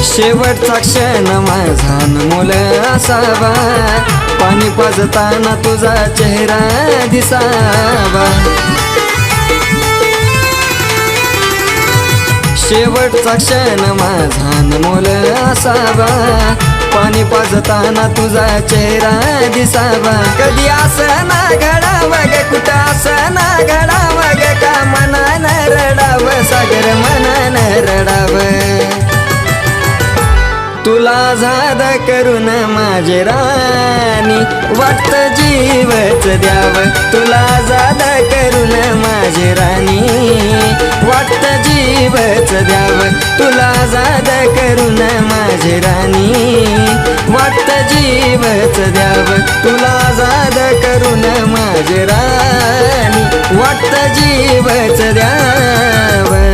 शेवटचा क्षण माझा अनमोल असावा, पाणी पाजताना तुझा चेहरा दिसावा. शेवटचा क्षण माझा अनमोल असावा, पाणी पाजताना तुझा चेहरा दिसावा. कधी असं ना घडावं ग, कुठं असं ना घडावं ग, का मनानं रडावं सागर मनानं रडावं. तुला जाद करून माझे राणी, वाटतं जीवच द्यावं. तुला जाद करून माझे राणी, वाटतं जीवच द्यावं. तुला जाद करून माझे राणी, वाटतं जीवच द्यावं. तुला जाद करून माझे राणी, वाटतं जीवच द्यावं.